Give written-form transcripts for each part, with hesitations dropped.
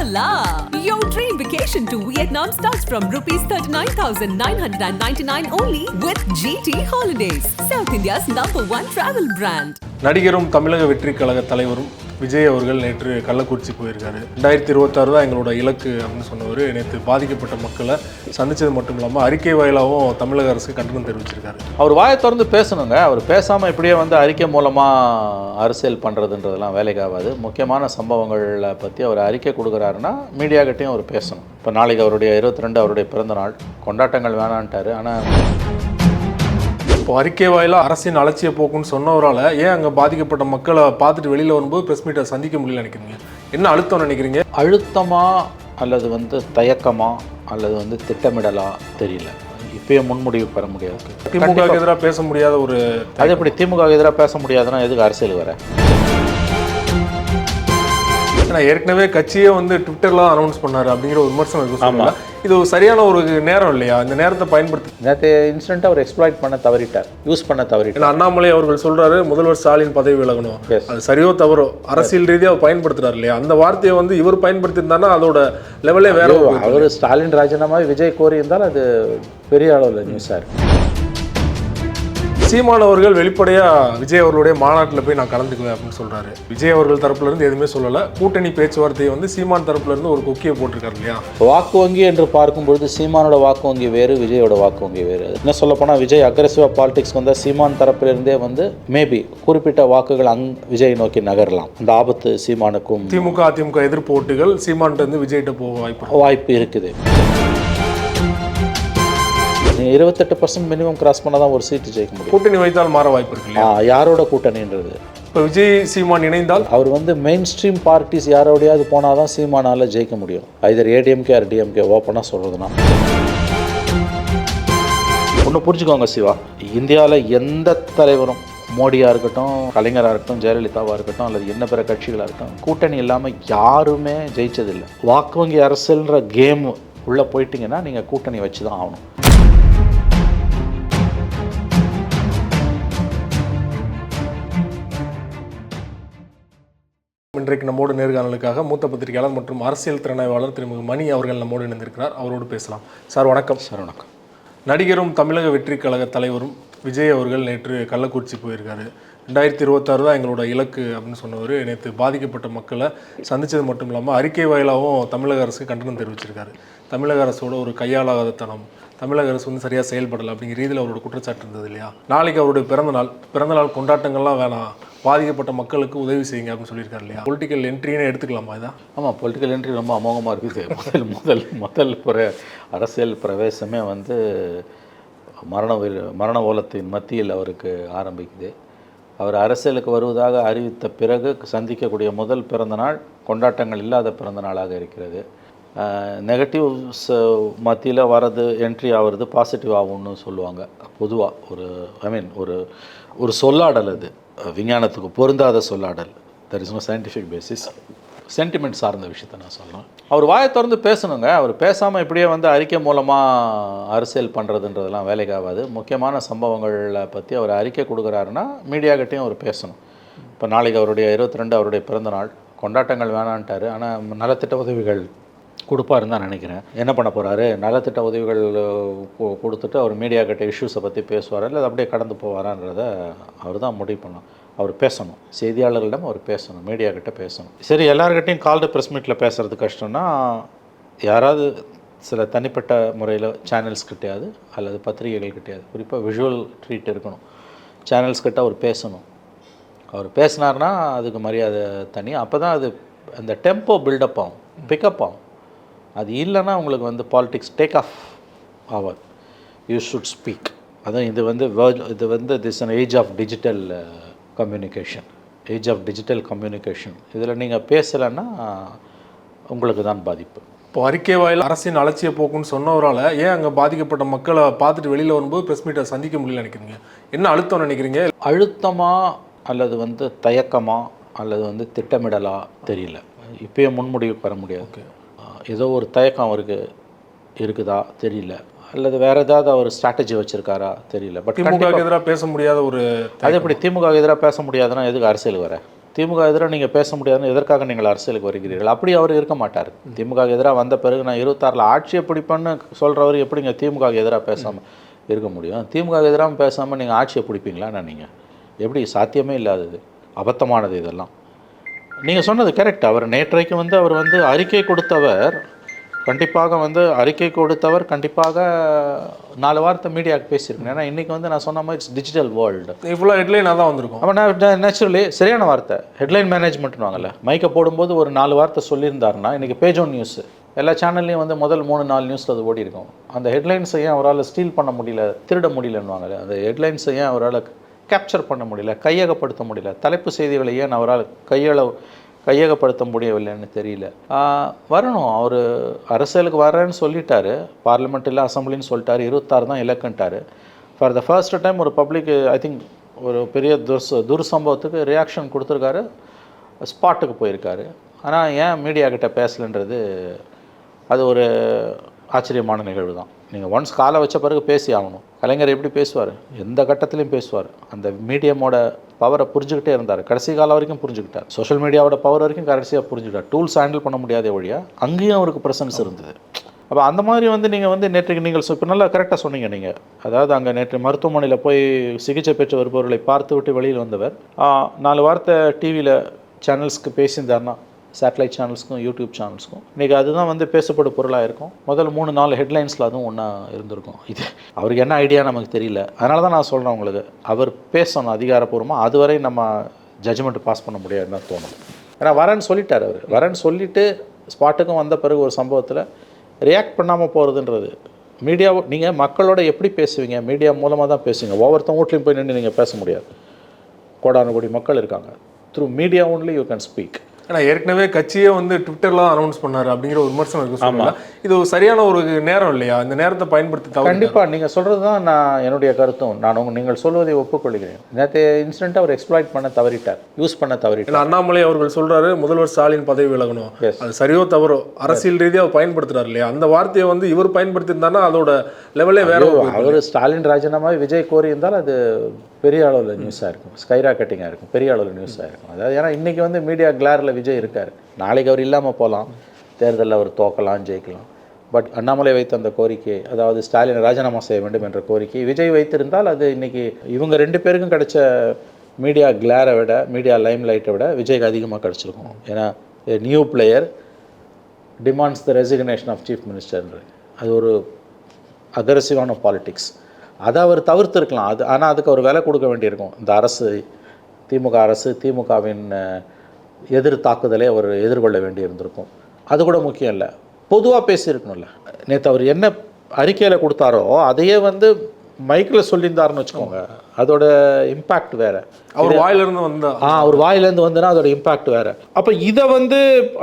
Hola! Your dream vacation to Vietnam starts from rupees 39,999 only with GT Holidays, South India's #1 travel brand. நடிகரும் தமிழக வெற்றி கழக தலைவரும் விஜய் அவர்கள் நேற்று கள்ளக்குறிச்சி போயிருக்காரு. 2026 தான் எங்களோட இலக்கு அப்படின்னு சொன்னவர் நேற்று பாதிக்கப்பட்ட மக்களை சந்தித்தது மட்டும் இல்லாமல் அறிக்கை வாயிலாகவும் தமிழக அரசுக்கு கண்டனம் தெரிவிச்சிருக்காரு. அவர் வாயை திறந்து பேசணுங்க. அவர் பேசாமல் இப்படியே அறிக்கை மூலமாக அரசியல் பண்ணுறதுன்றதெல்லாம் வேலைக்கு ஆகாது. முக்கியமான சம்பவங்களை பற்றி அவர் அறிக்கை கொடுக்குறாருன்னா மீடியாக்கிட்டையும் அவர் பேசணும். இப்போ நாளைக்கு அவருடைய 22 அவருடைய பிறந்த நாள் கொண்டாட்டங்கள் வேணான்ட்டார். ஆனால் இப்போ அறிக்கை வாயிலாக அரசின் அலட்சிய போக்குன்னு சொன்னவரால் ஏன் அங்கே பாதிக்கப்பட்ட மக்களை பார்த்துட்டு வெளியில் வரும்போது ப்ரெஸ் மீட்டை சந்திக்க முடியல நினைக்கிறீங்க? என்ன அழுத்தம் நினைக்கிறீங்க? அழுத்தமா அல்லது தயக்கமா அல்லது திட்டமிடலா தெரியல. இப்பயே முன்முடிவு பெற முடியாது. திமுக எதிராக பேச முடியாத ஒரு அது எப்படி திமுக எதிராக பேச முடியாதுன்னா எதுக்கு அரசியல் வர? ஏன்னா ஏற்கனவே கட்சியே ட்விட்டர்ல அனௌன்ஸ் பண்ணாரு அப்படிங்கிற ஒரு விமர்சனம் இருக்கு. இது சரியான ஒரு நேரம் இல்லையா? இந்த நேரத்தை பயன்படுத்தி நேற்று இன்சிடென்ட் அவர் எக்ஸ்ப்ளாய்ட் பண்ண தவறிட்டார், யூஸ் பண்ண தவறிட்டார். அண்ணாமலை அவர்கள் சொல்றாரு முதல்வர் ஸ்டாலின் பதவி விலகணும், அது சரியோ தவறோ அரசியல் ரீதியாக அவர் பயன்படுத்துறாரு இல்லையா? அந்த வார்த்தையை இவர் பயன்படுத்தியிருந்தாருன்னா அதோட லெவலே வேற. அவர் ஸ்டாலின் ராஜினாமா விஜய் கோரி இருந்தால் அது பெரிய அளவில் நியூஸாக இருக்கு. சீமான் அவர்கள் வெளிப்படையா விஜய் அவர்களுடைய மாநாட்டில் போய் நான் கலந்துக்குவேன் அப்படின்னு சொல்றாரு. விஜய் அவர்கள் தரப்புல இருந்து எதுவுமே சொல்லல. கூட்டணி பேச்சுவார்த்தையை சீமான் தரப்புல இருந்து ஒரு கொக்கியை போட்டிருக்காரு இல்லையா? வாக்கு வங்கி என்று பார்க்கும்பொழுது சீமானோட வாக்கு வங்கி வேறு, விஜயோட வாக்கு வங்கி வேறு. என்ன சொல்ல போனால் விஜய் அக்ரெசிவா பாலிடிக்ஸ் வந்தால் சீமான் தரப்பிலிருந்தே மேபி குறிப்பிட்ட வாக்குகள் விஜய் நோக்கி நகரலாம். அந்த ஆபத்து சீமானுக்கும் திமுக அதிமுக எதிர்ப்பு ஓட்டுகள் சீமான்ட்டு இருந்து விஜய்கிட்ட போக வாய்ப்பு இருக்குது. 28% மினிமம் கிராஸ் பண்ணால் தான் ஒரு சீட்டு ஜெயிக்க முடியும். கூட்டணி வைத்தால் மாற வாய்ப்பு இருக்கு இல்லையா? யாரோட கூட்டணின்றது இப்போ விஜய் சீமான் இணைந்தால் அவர் மெயின் ஸ்ட்ரீம் பார்ட்டிஸ் யாரோடையாவது போனால் தான் சீமானால் ஜெயிக்க முடியும். ஐதர் ஏடிஎம்கே ஆர் டிஎம்கே ஓப்பனாக சொல்கிறதுனா. ஒன்று புரிஞ்சுக்கோங்க சிவா, இந்தியாவில் எந்த தலைவரும் மோடியாக இருக்கட்டும், கலைஞராக இருக்கட்டும், ஜெயலலிதாவாக இருக்கட்டும், அல்லது என்ன பிற கட்சிகளாக இருக்கட்டும், கூட்டணி இல்லாமல் யாருமே ஜெயிச்சதில்லை. வாக்கு வங்கி அரசியல்ன்ற கேம் உள்ளே போயிட்டீங்கன்னா நீங்கள் கூட்டணி வச்சு தான் ஆகணும். இன்றைக்கு நம்மோடு நேர்காணலுக்காக மூத்த பத்திரிகையாளர் மற்றும் அரசியல் திறனாய்வாளர் திருமதி மணி அவர்கள் நம்மோடு இணைந்திருக்கிறார். அவரோடு பேசலாம். சார் வணக்கம். சார் வணக்கம். நடிகரும் தமிழக வெற்றி கழக தலைவரும் விஜய் அவர்கள் நேற்று கள்ளக்குறிச்சி போயிருக்காரு. 2026 தான் எங்களோட இலக்கு அப்படின்னு சொன்னவர் நேற்று பாதிக்கப்பட்ட மக்களை சந்தித்தது மட்டும் இல்லாமல் அறிக்கை வாயிலாகவும் தமிழக அரசுக்கு கண்டனம் தெரிவிச்சிருக்காரு. தமிழக அரசோட ஒரு கையாளாத தனம், தமிழக அரசு சரியாக செயல்படலை அப்படிங்கிற ரீதியில் அவரோட குற்றச்சாட்டு இருந்தது இல்லையா? நாளைக்கு அவருடைய பிறந்தநாள் கொண்டாட்டங்கள்லாம் வேணாம், பாதிக்கப்பட்ட மக்களுக்கு உதவி செய்யுங்க அப்படின்னு சொல்லியிருக்காரு இல்லையா? பொலிட்டிக்கல் என்ட்ரின்னு எடுத்துக்கலாமா இதான்? ஆமாம், பொலிட்டிக்கல் என்ட்ரி ரொம்ப அமோகமாக இருக்குது. முதல் அரசியல் பிரவேசமே மரண ஓலத்தின் மத்தியில் அவருக்கு ஆரம்பிக்குது. அவர் அரசியலுக்கு வருவதாக அறிவித்த பிறகு சந்திக்கக்கூடிய முதல் பிறந்த நாள் கொண்டாட்டங்கள் இல்லாத பிறந்த நாளாக இருக்கிறது. நெகட்டிவ்ஸ் மத்தியில் வர்றது என்ட்ரி ஆகிறது பாசிட்டிவ் ஆகும்னு சொல்லுவாங்க பொதுவாக. ஒரு சொல்லாடல், அது விஞ்ஞானத்துக்கு பொருந்தாத சொல்லாடல். There is no scientific basis. Sentiment சார்ந்த விஷயத்தை நான் சொல்லலாம். அவர் வாயை திறந்து பேசணுங்க. அவர் பேசாமல் இப்படியே அறிக்கை மூலமாக அரசியல் பண்ணுறதுன்றதெல்லாம் வேலைக்கு ஆகாது. முக்கியமான சம்பவங்களை பற்றி அவர் அறிக்கை கொடுக்குறாருன்னா மீடியாக்கிட்டையும் அவர் பேசணும். இப்போ நாளைக்கு அவருடைய 22 அவருடைய பிறந்த நாள் கொண்டாட்டங்கள் வேணான்ட்டார். ஆனால் நலத்திட்ட உதவிகள் கொடுப்பாருன்னு தான் நினைக்கிறேன். என்ன பண்ண போகிறாரு? நலத்திட்ட உதவிகள் கொடுத்துட்டு அவர் மீடியாக்கிட்ட இஷ்யூஸை பற்றி பேசுவார், இல்லை அப்படியே கடந்து போவாரான்றதை அவர் தான் முடிவு பண்ணணும். அவர் பேசணும், செய்தியாளர்களிடம் அவர் பேசணும், மீடியாக்கிட்ட பேசணும். சரி, எல்லாருக்கிட்டையும் கால்டு ப்ரெஸ் மீட்டில் பேசுகிறது கஷ்டம்னா யாராவது சில தனிப்பட்ட முறையில் சேனல்ஸ் கிட்டையாது அல்லது பத்திரிகைகள் கிட்டையாது, குறிப்பாக விஷுவல் ட்ரீட் இருக்கணும். சேனல்ஸ் கிட்ட அவர் பேசணும். அவர் பேசினார்னா அதுக்கு மரியாதை தனி. அப்போ தான் அது அந்த டெம்போ பில்டப் ஆகும், பிக்கப் ஆகும். அது இல்லைன்னா உங்களுக்கு பாலிடிக்ஸ் டேக் ஆஃப் ஆகாது. You should speak. அதான் இது this an age of digital communication. இதில் நீங்கள் பேசலைன்னா உங்களுக்கு தான் பாதிப்பு. இப்போ அறிக்கை வாயில் அரசின் அலட்சிய போக்குன்னு சொன்னவரால் ஏன் அங்கே பாதிக்கப்பட்ட மக்களை பார்த்துட்டு வெளியில் வரும்போது ப்ரெஸ் மீட்டை சந்திக்க முடியல நினைக்கிறீங்க? என்ன அழுத்தம் நினைக்கிறீங்க? அழுத்தமா அல்லது தயக்கமா அல்லது திட்டமிடலா தெரியல. இப்பயே முன்முடிவு பெற முடியாது. ஏதோ ஒரு தயக்கம் அவருக்கு இருக்குதா தெரியல, அல்லது வேறு ஏதாவது அவர் ஸ்ட்ராட்டஜி வச்சுருக்காரா தெரியல. பட் திமுக எதிராக பேச முடியாத ஒரு அது எப்படி திமுக எதிராக பேச முடியாதுன்னா எதுக்கு அரசியல் வர? திமுக எதிராக நீங்கள் பேச முடியாதுன்னு எதற்காக நீங்கள் அரசியலுக்கு வருகிறீர்கள்? அப்படி அவர் இருக்க மாட்டார். திமுக எதிராக வந்த பிறகு நான் 26 ஆட்சியை பிடிப்பேன்னு சொல்கிறவர் எப்படிங்க திமுக எதிராக பேசாமல் இருக்க முடியும்? திமுக எதிராக பேசாமல் நீங்கள் ஆட்சியை பிடிப்பீங்களான்னு நீங்கள் எப்படி? சாத்தியமே இல்லாதது, அபத்தமானது இதெல்லாம். நீங்கள் சொன்னது கரெக்ட். அவர் நேற்றைக்கு அவர் அறிக்கை கொடுத்தவர் கண்டிப்பாக 4 வாரத்தை மீடியாவுக்கு பேசியிருக்கேன். ஏன்னா இன்றைக்கி நான் சொன்ன மாதிரி இட்ஸ் டிஜிட்டல் வேர்ல்டு. ஃபுல்லாக ஹெட்லைனாக தான் வந்திருக்கும். அப்போ நான் நேச்சுரலி சரியான வார்த்தை ஹெட்லைன் மேனேஜ்மெண்ட்னுவாங்கல்ல. மைக்கை போடும்போது ஒரு 4 வார்த்தை சொல்லியிருந்தாருன்னா இன்றைக்கி பேஜ் ஒன் நியூஸு எல்லா சேனல்லையும் முதல் 3-4 நியூஸில் அது ஓடி இருக்கும். அந்த ஹெட்லைன்ஸை ஏன் அவரால் ஸ்டீல் பண்ண முடியல, திருட முடியலன்னுவாங்கல்ல. அந்த ஹெட்லைன்ஸை ஏன் அவரால் கேப்சர் பண்ண முடியல, கையகப்படுத்த முடியல, தலைப்பு செய்திகளை ஏன் அவரால் கையகப்படுத்த முடியவில்லைன்னு தெரியல. வரணும், அவர் அரசியலுக்கு வரேன்னு சொல்லிட்டாரு. பார்லிமெண்ட்டில் அசம்பிளின்னு சொல்லிட்டாரு. 26 தான் இலக்குன்ட்டார். ஃபார் த ஃபர்ஸ்ட் டைம் ஒரு பப்ளிக் ஐ திங்க் ஒரு பெரிய துர்சம்பவத்துக்கு ரியாக்ஷன் கொடுத்துருக்காரு. ஸ்பாட்டுக்கு போயிருக்காரு. ஆனால் ஏன் மீடியா கிட்ட பேசலைன்றது அது ஒரு ஆச்சரியமான நிகழ்வு தான். நீங்கள் ஒன்ஸ் காலை வச்ச பிறகு பேசி ஆகணும். கலைஞர் எப்படி பேசுவார்? எந்த கட்டத்துலையும் பேசுவார். அந்த மீடியமோட பவரை புரிஞ்சுக்கிட்டே இருந்தார். கடைசி காலம் வரைக்கும் புரிஞ்சுக்கிட்டார். சோஷியல் மீடியாவோட பவர் வரைக்கும் கடைசியாக புரிஞ்சுக்கிட்டார். டூல்ஸ் ஹேண்டில் பண்ண முடியாத வழியா அங்கேயும் அவருக்கு ப்ரெசன்ஸ் இருந்தது. அப்போ அந்த மாதிரி நீங்கள் நேற்றுக்கு நீங்கள் இப்போ நல்லா கரெக்டாக சொன்னீங்க. நீங்கள் அதாவது அங்கே நேற்று மருத்துவமனையில் போய் சிகிச்சை பெற்று வருபவர்களை பார்த்து விட்டு வெளியில் வந்தவர் 4 வாரத்தை டிவியில் சேனல்ஸ்க்கு பேசியிருந்தார்னா, சேட்டலைட் சேனல்ஸ்க்கும் யூடியூப் சேனல்ஸ்க்கும் இன்றைக்கி அதுதான் பேசப்படும் பொருளாக இருக்கும். முதல் 3-4 ஹெட்லைன்ஸில் அதுவும் ஒன்றா இருந்திருக்கும். இது அவருக்கு என்ன ஐடியா நமக்கு தெரியல. அதனால தான் நான் சொல்கிறேன் உங்களுக்கு, அவர் பேசணும் அதிகாரப்பூர்வமாக. அதுவரை நம்ம ஜட்ஜ்மெண்ட் பாஸ் பண்ண முடியாதுன்னு தான் தோணும். ஏன்னா வரேன்னு சொல்லிட்டார். அவர் வரேன்னு சொல்லிவிட்டு ஸ்பாட்டுக்கும் வந்த பிறகு ஒரு சம்பவத்தில் ரியாக்ட் பண்ணாமல் போகிறதுன்றது மீடியாவை நீங்கள் மக்களோட எப்படி பேசுவீங்க? மீடியா மூலமாக தான் பேசுவீங்க. ஒவ்வொருத்தவங்க வீட்லையும் போய் நின்று நீங்கள் பேச முடியாது. கோடானு கோடி மக்கள் இருக்காங்க. Through media only you can speak. ஏன்னா ஏற்கனவே கட்சியே ட்விட்டரில் தான் அனௌன்ஸ் பண்ணார் அப்படிங்கிற ஒரு விமர்சனம் இருக்குது. ஆமாம், இது ஒரு சரியான ஒரு நேரம் இல்லையா? இந்த நேரத்தை பயன்படுத்தி கண்டிப்பாக நீங்கள் சொல்கிறது தான் நான் என்னுடைய கருத்தும். நீங்கள் சொல்வதை ஒப்புக்கொள்கிறேன். நேற்று இன்சிடென்ட் அவர் எக்ஸ்ப்ளாய்ட் பண்ண தவறிட்டார், யூஸ் பண்ண தவறிட்டார். அண்ணாமலை அவர்கள் சொல்கிறாரு முதல்வர் ஸ்டாலின் பதவி விலகணும். அது சரியோ தவறோ அரசியல் ரீதியாக அவர் பயன்படுத்துறாரு இல்லையா? அந்த வார்த்தையை இவர் பயன்படுத்தியிருந்தாருன்னா அதோட லெவலே வேற. அவர் ஸ்டாலின் ராஜினாமா விஜய் கோரி இருந்தால் அது பெரிய அளவில் நியூஸாக இருக்கும், ஸ்கைரா கட்டிங்காக இருக்கும், பெரிய அளவில் நியூஸாக இருக்கும். அதாவது ஏன்னா இன்றைக்கி மீடியா கிளாரில் விஜய் இருக்கார். நாளைக்கு அவர் இல்லாமல் போகலாம், தேர்தலில் அவர் தோக்கலாம், ஜெயிக்கலாம். பட் அண்ணாமலை வைத்த அந்த கோரிக்கை, அதாவது ஸ்டாலின் ராஜினாமா செய்ய வேண்டும் என்ற கோரிக்கை விஜய் வைத்திருந்தால் அது இன்றைக்கி இவங்க 2 பேருக்கும் கிடைச்ச மீடியா கிளாரை விட, மீடியா லைம் லைட்டை விட விஜய்க்கு அதிகமாக கிடச்சிருக்கும். ஏன்னா new player demands the resignation of chief மினிஸ்டர்ன்ற அது ஒரு அக்ரெசிவான பாலிடிக்ஸ். அதை அவர் தவிர்த்துருக்கலாம். ஆனால் அதுக்கு அவர் விலை கொடுக்க வேண்டியிருக்கும். இந்த அரசு, திமுக அரசு, திமுகவின் எதிர் தாக்குதலை அவர் எதிர்கொள்ள வேண்டியிருந்திருக்கும். அது கூட முக்கியம் இல்லை, பொதுவாக பேசியிருக்கணும்ல. நேற்று அவர் என்ன அறிக்கையில் கொடுத்தாரோ அதையே மைக்கில் சொல்லியிருந்தாருன்னு வச்சுக்கோங்க, அதோட இம்பேக்ட் வேறு. அவர் வாயிலிருந்து அவர் வாயிலேருந்து வந்துன்னா அதோட இம்பேக்ட் வேறு. அப்போ இதை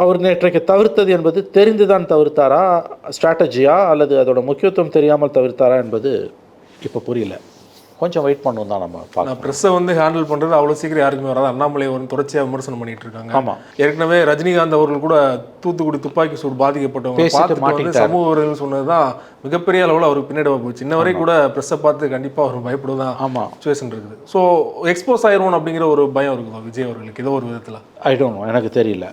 அவர் நேற்றைக்கு தவிர்த்தது என்பது தெரிந்து தான் தவிர்த்தாரா, ஸ்ட்ராட்டஜியா, அல்லது அதோட முக்கியத்துவம் தெரியாமல் தவிர்த்தாரா என்பது இப்போ புரியல. கொஞ்சம் வெயிட் பண்ணுவோம் தான் நம்ம பார்க்கலாம். ப்ரெஸ்ஸை ஹேண்டில் பண்ணுறது அவ்வளோ சீக்கிரம் யாருக்குமே வராது. அண்ணாமலை தொடர்ச்சியாக விமர்சனம் பண்ணிட்டு இருக்காங்க. ஆமாம், ஏற்கனவே ரஜினிகாந்த் அவர்கள் கூட தூத்துக்குடி துப்பாக்கி சூடு பாதிக்கப்பட்டவங்க சமூக ஊடகங்கள் சொன்னது தான் மிகப்பெரிய அளவில் அவருக்கு பின்னாடி போச்சு. இன்ன வரை கூட ப்ரெஸ்ஸை பார்த்து கண்டிப்பாக அவர் பயப்படுவதான். ஆமாம், சுச்சுவேஷன் இருக்குது. ஸோ எக்ஸ்போஸ் ஆயிரும் அப்படிங்கிற ஒரு பயம் இருக்குதா விஜய் அவர்களுக்கு ஏதோ ஒரு விதத்தில்? ஐ டோன்ட் நோ, எனக்கு தெரியல.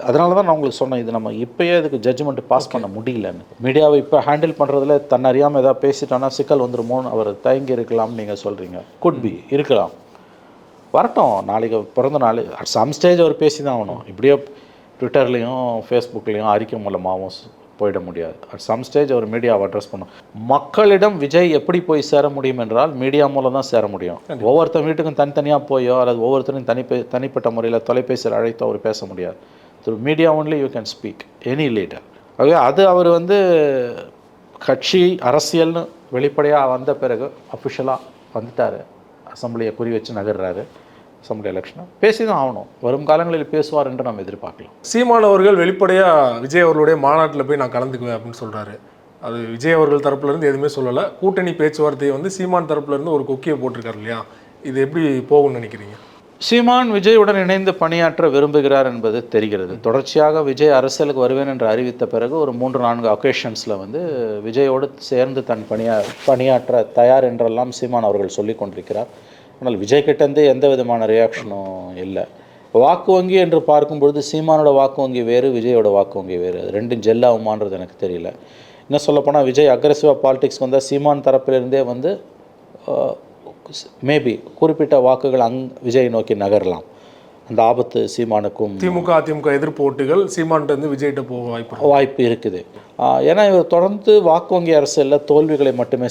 அதனால தான் நான் உங்களுக்கு சொன்னேன், இது நம்ம இப்போயே அதுக்கு ஜட்ஜ்மெண்ட் பாஸ் பண்ண முடியலன்னு. மீடியாவை இப்போ ஹேண்டில் பண்ணுறதுல தன்னறியாமல் ஏதாவது பேசிட்டோன்னா சிக்கல் வந்துருமோன்னு அவர் தயங்கி இருக்கலாம்னு நீங்கள் சொல்கிறீங்க. குட் பி, இருக்கலாம், வரட்டும். நாளைக்கு பிறந்த நாள் அட் சம் ஸ்டேஜ் அவர் பேசி தான் ஆகணும். இப்படியே ட்விட்டர்லேயும் ஃபேஸ்புக்லேயும் அறிக்கை மூலமாகவும் போயிட முடியாது. அட் சம் ஸ்டேஜ் அவர் மீடியாவை அட்ரஸ் பண்ணும். மக்களிடம் விஜய் எப்படி போய் சேர முடியும் என்றால் மீடியா மூலம் தான் சேர முடியும். ஒவ்வொருத்தர் வீட்டுக்கும் தனித்தனியாக போயோ அல்லது ஒவ்வொருத்தரும் தனிப்பட்ட முறையில் தொலைபேசியில் அழைத்தோ அவர் பேச முடியாது. Through media only you can speak any leader. ஆகவே அது அவர் கட்சி அரசியல்னு வெளிப்படையாக வந்த பிறகு அஃபிஷியலாக வந்துட்டார். அசம்பிளியை குறி வச்சு நகர்றாரு. அசம்பிளி எலெக்ஷனை பேசி தான் ஆகணும். வரும் காலங்களில் பேசுவார் என்று நாம் எதிர்பார்க்கலாம். சீமான் அவர்கள் வெளிப்படையாக விஜய் அவர்களுடைய மாநாட்டில் போய் நான் கலந்துக்குவேன் அப்படின்னு சொல்கிறாரு. அது விஜய் அவர்கள் தரப்புலேருந்து எதுவுமே சொல்லலை. கூட்டணி பேச்சுவார்த்தையை சீமான் தரப்புலேருந்து ஒரு கொக்கியை போட்டிருக்காரு இல்லையா? இது எப்படி போகும்னு நினைக்கிறீங்க? சீமான் விஜயுடன் இணைந்து பணியாற்ற விரும்புகிறார் என்பது தெரிகிறது. தொடர்ச்சியாக விஜய் அரசியலுக்கு வருவேன் என்று அறிவித்த பிறகு ஒரு 3-4 ஒகேஷன்ஸில் விஜயோடு சேர்ந்து தன் பணியாற்ற தயார் என்றெல்லாம் சீமான் அவர்கள் சொல்லி கொண்டிருக்கிறார். ஆனால் விஜய் கிட்டேருந்து எந்த விதமான ரியாக்ஷனும் இல்லை. வாக்கு வங்கி என்று பார்க்கும்பொழுது சீமானோட வாக்கு வங்கி வேறு, விஜயோட வாக்கு வங்கி வேறு. அது ரெண்டும் ஜெல்லாகுமான்றது எனக்கு தெரியல. இன்னும் சொல்லப்போனால் விஜய் அக்ரெசிவாக பாலிடிக்ஸ் வந்தால் சீமான் தரப்பிலிருந்தே வந்து மேபி குறிப்பிட்ட வாக்குகள் விஜய் நோக்கி நகரலாம். அந்த ஆபத்து சீமானுக்கும் திமுக அதிமுக எதிர்ப்பு ஓட்டுகள் சீமான்ட்டு வந்து விஜய்கிட்ட போக வாய்ப்பு இருக்குது. ஏன்னா இவர் தொடர்ந்து வாக்கு வங்கி அரசியலில் தோல்விகளை மட்டுமே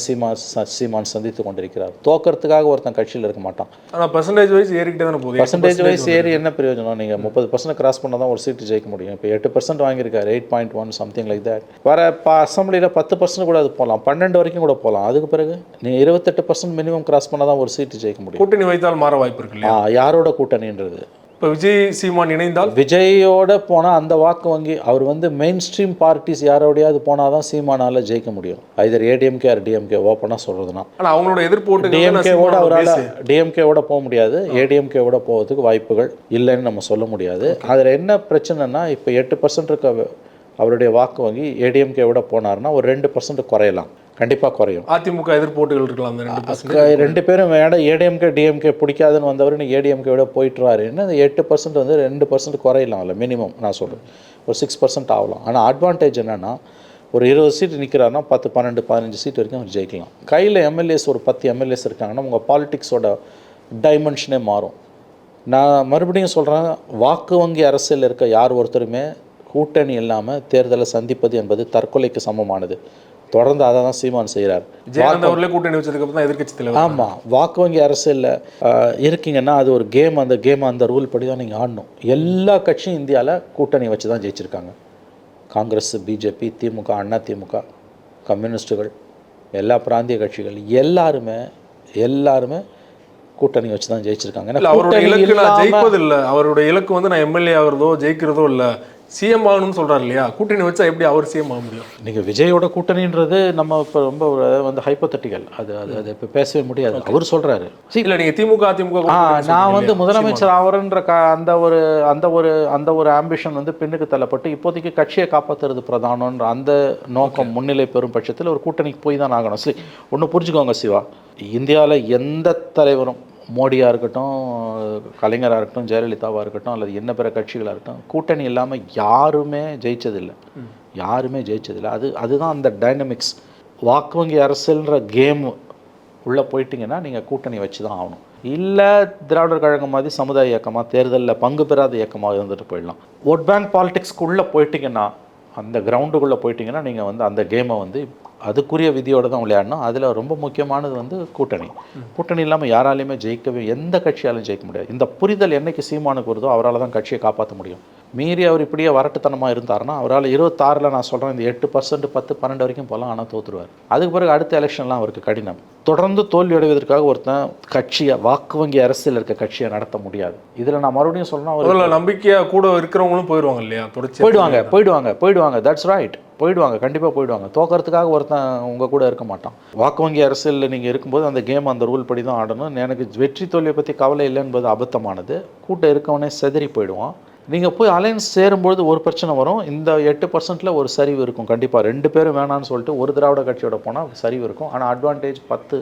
சீமான் சந்தித்து கொண்டிருக்கிறார். தோக்கிறதுக்காக ஒருத்தன் கட்சியில் இருக்க மாட்டான். ஆனால் பர்சன்டேஜ் வைஸ் ஏறிக்கிட்டே தானே போகுது. பர்சன்டேஜ் வைஸ் ஏறி என்ன பிரயோஜனம்? நீங்கள் 30% கிராஸ் பண்ணால் தான் ஒரு சீட்டு ஜெயிக்க முடியும். இப்போ 8% வாங்கியிருக்காரு, 8.1 சம்திங் லைக் தட். வர அசம்பிளியில் 10% கூட அது போகலாம், 12 வரைக்கும் கூட போகலாம். அதுக்கு பிறகு நீங்கள் 28% மினிமம் கிராஸ் பண்ணால் தான் ஒரு சீட்டு ஜெயிக்க முடியும். கூட்டணி வைத்தால் மாற வாய்ப்பு இருக்கு இல்லையா? யாரோட கூட்டணின்றது இப்போ விஜய் சீமான் இணைந்தால் விஜயோட போனால் அந்த வாக்கு வங்கி அவர் வந்து மெயின் ஸ்ட்ரீம் பார்ட்டிஸ் யாரோடையாவது போனால் தான் சீமானால் ஜெயிக்க முடியும். ஐதர் ஏடிஎம்கே ஆர் டிஎம்கே ஓப்பனாக சொல்கிறதுனா. ஆனால் அவங்களோட எதிர்ப்பு ஓட்டு டிஎம்கேவோட அவரால் டிஎம்கேவோட போக முடியாது, ஏடிஎம்கேவோட போகிறதுக்கு வாய்ப்புகள் இல்லைன்னு நம்ம சொல்ல முடியாது. அதில் என்ன பிரச்சனைனா இப்போ 8% இருக்க அவருடைய வாக்கு வங்கி ஏடிஎம்கேவோட போனார்னா ஒரு 2% குறையலாம், கண்டிப்பாக குறையும். அதிமுக எதிர்ப்பு ஓட்டுகள் இருக்கலாம். ரெண்டு பேரும் வேண்டாம், ஏடிஎம்கே டிஎம்கே பிடிக்காதுன்னு வந்தவர் நீ ஏடிஎம்கேவோட போயிட்டுருவாரு. என்ன 8% வந்து 2% குறையலாம். இல்லை மினிமம் நான் சொல்கிறேன் ஒரு 6% ஆகலாம். ஆனால் அட்வான்டேஜ் என்னென்னா ஒரு 20 சீட்டு நிற்கிறாருன்னா 10, 12, 15 சீட் வரைக்கும் அவர் ஜெயிக்கலாம். கையில் எம்எல்ஏஸ் ஒரு 10 எம்எல்ஏஸ் இருக்காங்கன்னா உங்கள் பாலிட்டிக்ஸோட டைமென்ஷனே மாறும். நான் மறுபடியும் சொல்கிறேன், வாக்கு வங்கி அரசியல் இருக்க யார் ஒருத்தருமே கூட்டணி இல்லாமல் தேர்தலை சந்திப்பது என்பது தற்கொலைக்கு சமமானது. தொடர்ந்து அதை தான் சீமான் செய்கிறார். கூட்டணி வச்சதுக்கு தான் எதிர்க்கட்சி தலைவர். ஆமாம், வாக்கு வங்கி அரசியலில் இருக்கீங்கன்னா அது ஒரு கேம். அந்த கேம் அந்த ரூல் படி தான் நீங்கள் ஆடணும். எல்லா கட்சியும் இந்தியாவில் கூட்டணி வச்சு தான் ஜெயிச்சிருக்காங்க. காங்கிரஸ், பிஜேபி, திமுக, அண்ணா திமுக, கம்யூனிஸ்ட்டுகள், எல்லா பிராந்திய கட்சிகள் எல்லாருமே கூட்டணி வச்சு தான் ஜெயிச்சிருக்காங்க. அவருடைய இலக்கு நான் ஜெயிப்பது இல்லை, அவருடைய இலக்கு வந்து நான் எம்எல்ஏ ஆகிறதோ ஜெயிக்கிறதோ இல்லை, சிஎம் ஆகணும்னு சொல்கிறார் இல்லையா? கூட்டணி வச்சா எப்படி அவர் சிஎம் ஆக முடியும்? நீங்கள் விஜயோட கூட்டணின்றது நம்ம இப்போ ரொம்ப வந்து ஹைப்போதட்டிக்கல், அது இப்போ பேசவே முடியாது. அவர் சொல்கிறாரு இல்லை நீங்கள் திமுக அதிமுக நான் வந்து முதலமைச்சர் ஆகிறன்ற அந்த ஒரு ஆம்பிஷன் வந்து பின்னுக்கு தள்ளப்பட்டு இப்போதைக்கு கட்சியை காப்பாற்றுறது பிரதானன்ற அந்த நோக்கம் முன்னிலை பெறும் பட்சத்தில் ஒரு கூட்டணிக்கு போய் தான் ஆகணும். சரி, ஒன்று புரிஞ்சுக்கோங்க சிவா, இந்தியாவில் எந்த தலைவரும் மோடியாக இருக்கட்டும், கலைஞராக இருக்கட்டும், ஜெயலலிதாவாக இருக்கட்டும், அல்லது என்ன பிற கட்சிகளாக இருக்கட்டும், கூட்டணி இல்லாமல் யாருமே ஜெயிச்சதில்லை. அதுதான் அந்த டைனமிக்ஸ். வாக்கு வங்கி அரசியல்ன்ற கேம் உள்ளே போயிட்டிங்கன்னா நீங்கள் கூட்டணி வச்சு தான் ஆகணும். இல்லை திராவிடர் கழகம் மாதிரி சமுதாய இயக்கமாக தேர்தலில் பங்கு பெறாத இயக்கமாக இருந்துட்டு போயிடலாம். ஓட் பேங்க் பாலிடிக்ஸ்க்குள்ளே போயிட்டிங்கன்னா, அந்த கிரவுண்டுக்குள்ளே போயிட்டிங்கன்னா நீங்கள் வந்து அந்த கேமை வந்து அதுக்குரிய விதியோடு தான் விளையாடணும். அதில் ரொம்ப முக்கியமானது வந்து கூட்டணி இல்லாமல் யாராலையுமே எந்த கட்சியாலும் ஜெயிக்க முடியாது. இந்த புரிதல் என்னைக்கு சீமானுக்கு வருதோ அவரால் தான் கட்சியை காப்பாற்ற முடியும். மீறி அவர் இப்படியே வரட்டுத்தனமாக இருந்தார்னா அவரால் 26 நான் சொல்கிறேன் இந்த 8%, 10, 12 வரைக்கும் போகலாம், ஆனால் தோற்றுருவார். அதுக்கு பிறகு அடுத்த எலெக்ஷன்லாம் அவருக்கு கடினம். தொடர்ந்து தோல்வி அடைவதற்காக ஒருத்தன் கட்சியை வாக்கு வங்கி அரசியல் இருக்க கட்சியை நடத்த முடியாது. இதில் நான் மறுபடியும் சொல்லணும், ஒரு நம்பிக்கையாக கூட இருக்கிறவங்களும் போயிடுவாங்க இல்லையா? போயிடுவாங்க. தட்ஸ் ரைட், போயிடுவாங்க, கண்டிப்பாக போயிடுவாங்க. தோக்கிறதுக்காக ஒருத்தன் உங்கள் கூட இருக்க மாட்டான். வாக்கு வங்கி அரசியலில் நீங்கள் இருக்கும்போது அந்த கேம் அந்த ரூல் படி தான் ஆடணும். எனக்கு வெற்றி தோல்வியை பற்றி கவலை இல்லை என்பது அபத்தமானது. கூட்டம் இருக்கவனே செதறி போயிடுவான். நீங்கள் போய் அலைன்ஸ் சேரும்பொழுது ஒரு பிரச்சனை வரும். இந்த 8%ல் ஒரு சரிவு இருக்கும் கண்டிப்பாக. 2 பேரும் வேணான்னு சொல்லிட்டு ஒரு திராவிட கட்சியோட போனால் சரிவு இருக்கும். ஆனால் அட்வான்டேஜ் 10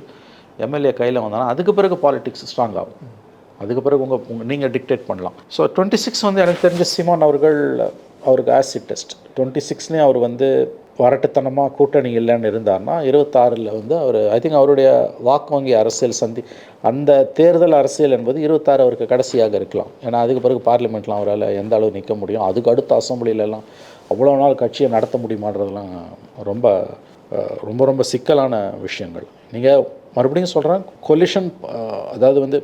எம்எல்ஏ கையில் வந்தாலும் அதுக்கு பிறகு பாலிடிக்ஸ் ஸ்ட்ராங் ஆகும். அதுக்கு பிறகு நீங்கள் டிக்டேட் பண்ணலாம். ஸோ 26 வந்து எனக்கு தெரிஞ்ச சீமான் அவருக்கு ஆசிட் டெஸ்ட். 26லேயும் அவர் வந்து வரட்டுத்தனமாக கூட்டணி இல்லைன்னு இருந்தார்னா 26ல் வந்து அவர் ஐ திங்க் அவருடைய வாக்கு வங்கி அரசியல் அந்த தேர்தல் அரசியல் என்பது 26 அவருக்கு கடைசியாக இருக்கலாம். ஏன்னா அதுக்கு பிறகு பார்லிமெண்ட்லாம் அவரால் எந்த அளவு நிற்க முடியும், அதுக்கு அடுத்த அசம்பிளிலெலாம் அவ்வளோ நாள் கட்சியை நடத்த முடியுமான்றதெல்லாம் ரொம்ப ரொம்ப ரொம்ப சிக்கலான விஷயங்கள். நீங்கள் மறுபடியும் சொல்கிறேன், கொலிஷன் அதாவது வந்து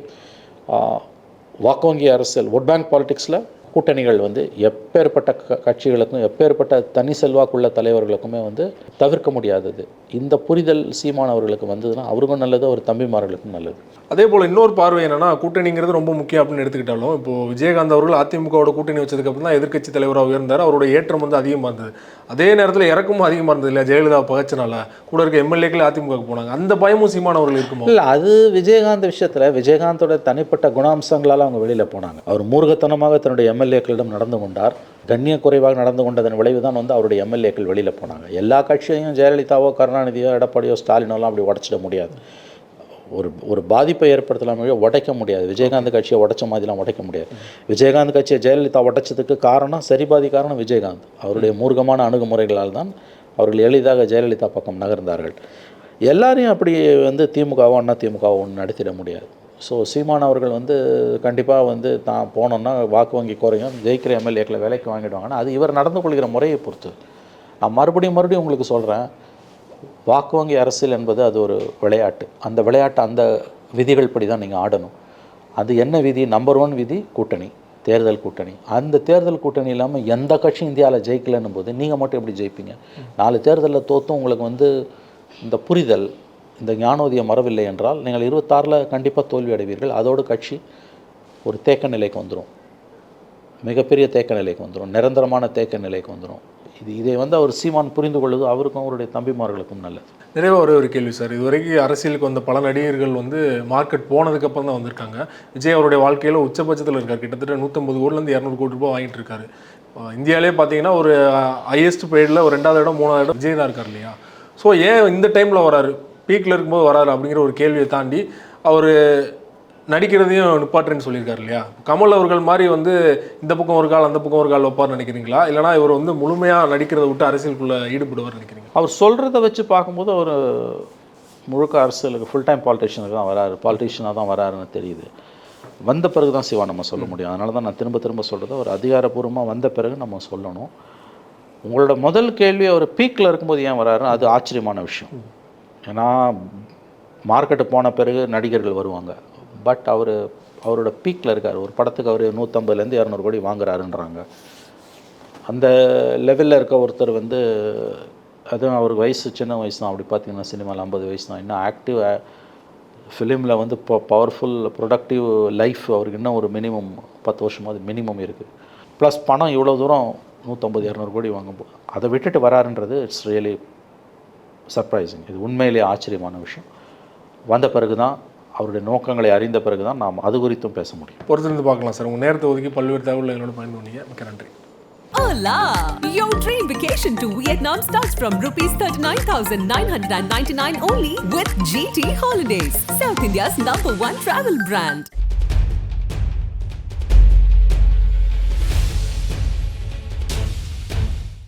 வாக்கு வங்கி அரசியல் ஓட் பேங்க் பாலிடிக்ஸில் கூட்டணிகள் வந்து எப்பேற்பட்ட கட்சிகளுக்கும் எப்பேற்பட்ட தனி செல்வாக்குள்ள தலைவர்களுக்குமே வந்து தவிர்க்க முடியாதது. இந்த புரிதல் சீமான் அவர்களுக்கு வந்ததுன்னா அவருக்கும் நல்லது, அவர் தம்பிமார்களுக்கும் நல்லது. அதே போல் இன்னொரு பார்வை என்னன்னா, கூட்டணிங்கிறது ரொம்ப முக்கியம் அப்படின்னு எடுத்துக்கிட்டாலும் இப்போது விஜயகாந்த் அவர்கள் அதிமுகவோட கூட்டணி வச்சதுக்கப்புறம் தான் எதிர்க்கட்சி தலைவராக உயர்ந்தார். அவரோட ஏற்றம் வந்து அதிகமாக இருந்தது. அதே நேரத்தில் இறக்கமும் அதிகமாக இருந்தது இல்லையா? ஜெயலலிதா பகச்சனால கூட இருக்க எம்எல்ஏக்கள் அதிமுகவுக்கு போனாங்க. அந்த பயமும் சீமான் அவர்கள் இருக்குமோ? இல்லை, அது விஜயகாந்த் விஷயத்தில் விஜயகாந்தோட தனிப்பட்ட குணாம்சங்களால் அவங்க வெளியில் போனாங்க. அவர் மூர்க்கத்தனமாக தன்னுடைய எம்எல்ஏக்களிடம் நடந்து கொண்டார். கண்ணிய குறைவாக நடந்து கொண்டதன் விளைவு தான் வந்து அவருடைய எம்எல்ஏக்கள் வெளியில் போனாங்க. எல்லா கட்சியையும் ஜெயலலிதாவோ கருணாநிதியோ எடப்பாடியோ ஸ்டாலினோலாம் அப்படி உடச்சிட முடியாது. ஒரு பாதிப்பை ஏற்படுத்தலாமே உடைக்க முடியாது. விஜயகாந்த் கட்சியை உடைச்ச மாதிரிலாம் உடைக்க முடியாது. விஜயகாந்த் கட்சியை ஜெயலலிதா உடைச்சதுக்கு காரணம், சரிபாதி காரணம் விஜயகாந்த். அவருடைய மூர்க்கமான அணுகுமுறைகளால் தான் அவர்கள் எளிதாக ஜெயலலிதா பக்கம் நகர்ந்தார்கள். எல்லாரையும் அப்படி திமுகவோ அண்ணா திமுகவோ ஒன்று நடத்திட முடியாது. ஸோ சீமான் அவர்கள் கண்டிப்பாக தான் போனோன்னா வாக்கு வங்கி குறையும், ஜெயிக்கிற எம்எல்ஏக்களை விலைக்கு வாங்கிடுவாங்கன்னா அது இவர் நடந்து கொள்கிற முறையை பொறுத்து. நான் மறுபடியும் உங்களுக்கு சொல்கிறேன், வாக்கு வங்கி அரசியல் என்பது அது ஒரு விளையாட்டு. அந்த விளையாட்டு அந்த விதிகள் படி தான் நீங்கள் ஆடணும். அது என்ன விதி? நம்பர் 1 விதி கூட்டணி, தேர்தல் கூட்டணி. அந்த தேர்தல் கூட்டணி இல்லாமல் எந்த கட்சி இந்தியாவில் ஜெயிக்கலன்னும் போது நீங்கள் மட்டும் எப்படி ஜெயிப்பீங்க? 4 தேர்தலில் தோற்றும் உங்களுக்கு இந்த புரிதல், இந்த ஞானோதயம் வரவில்லை என்றால் நீங்கள் 26 கண்டிப்பாக தோல்வி அடைவீர்கள். அதோடு கட்சி ஒரு தேக்க நிலைக்கு வந்துடும், மிகப்பெரிய தேக்க நிலைக்கு வந்துடும், நிரந்தரமான தேக்க நிலைக்கு வந்துடும். இதை அவர் சீமான் புரிந்து கொள்வது அவருக்கும் அவருடைய தம்பிமார்களுக்கும் நல்லது. நிறைய ஒரு கேள்வி சார், இதுவரைக்கும் அரசியலுக்கு வந்த பல நடிகர்கள் மார்க்கெட் போனதுக்கப்புறம் தான் வந்திருக்காங்க. விஜய் அவருடைய வாழ்க்கையில் உச்சபட்சத்தில் இருக்கார். கிட்டத்தட்ட 150 கோடிலேருந்து 200 கோடி ரூபாய் வாங்கிட்டு இருக்காரு. இந்தியாவிலே பார்த்தீங்கன்னா ஒரு ஹையஸ்ட் பெய்டில் ஒரு 2வது இடம் 3வது இடம் விஜய் தான் இருக்கார் இல்லையா? ஸோ ஏன் இந்த டைமில் வராரு, பீக்கில் இருக்கும்போது வராரு அப்படிங்கிற ஒரு கேள்வியை தாண்டி அவர் நடிக்கிறதையும் நிப்பாட்டுன்னு சொல்லியிருக்காரு இல்லையா? கமல் அவர்கள் மாதிரி இந்த பக்கம் ஒரு கால் அந்த பக்கம் ஒரு கால் வைப்பார்னு நினைக்கிறீங்களா? இல்லைனா இவர் முழுமையாக நடிக்கிறத விட்டு அரசியலுக்குள்ளே ஈடுபடுவார் நினைக்கிறீங்க? அவர் சொல்கிறத வச்சு பார்க்கும்போது அவர் முழுக்க அரசியலுக்கு ஃபுல் டைம் பாலிட்டிஷியனுக்கு தான் வராரு, பாலிட்டிஷியனாக தான் வராருன்னு தெரியுது. வந்த பிறகு தான் சிவா நம்ம சொல்ல முடியும். அதனால தான் நான் திரும்ப சொல்கிறது, அவர் அதிகாரப்பூர்வமாக வந்த பிறகு நம்ம சொல்லணும். உங்களோட முதல் கேள்வி அவர் பீக்கில் இருக்கும்போது ஏன் வராருன்னு அது ஆச்சரியமான விஷயம். ஏன்னா மார்க்கெட்டு போன பிறகு நடிகர்கள் வருவாங்க. பட் அவரோட பீக்கில் இருக்கார். ஒரு படத்துக்கு அவர் 150லேருந்து 200 கோடி வாங்குறாருன்றாங்க. அந்த லெவலில் இருக்க ஒருத்தர் அதுவும் அவருக்கு வயசு சின்ன வயசு தான். அப்படி பார்த்தீங்கன்னா சினிமாவில் 50 வயசு தான். இன்னும் ஆக்டிவ் ஃபிலிமில் பவர்ஃபுல் ப்ரொடக்டிவ் லைஃப் அவருக்கு இன்னும் ஒரு மினிமம் 10 வருஷமாவது மினிமம் இருக்குது. ப்ளஸ் பணம் இவ்வளோ தூரம் 150-200 கோடி வாங்கும்போது அதை விட்டுட்டு வராருன்றது இட்ஸ் ரியலி சர்ப்ரைசிங். இது உண்மையிலேயே ஆச்சரியமான விஷயம். வந்த பிறகு தான், அவருடைய நோக்கங்களை அறிந்த பிறகு தான் நாம் அது குறித்தும் பேச முடியும். பொறுத்திருந்து பார்க்கலாம் சார். உங்கள் நேரத்தை ஒதுக்கி பல்வேறு தகவல்களை என்னோட பயந்து பண்ணீங்க. மிக்க நன்றி. Hola! Your dream vacation to Vietnam starts from rupees 39,999 only with GT Holidays, South India's #1 travel brand.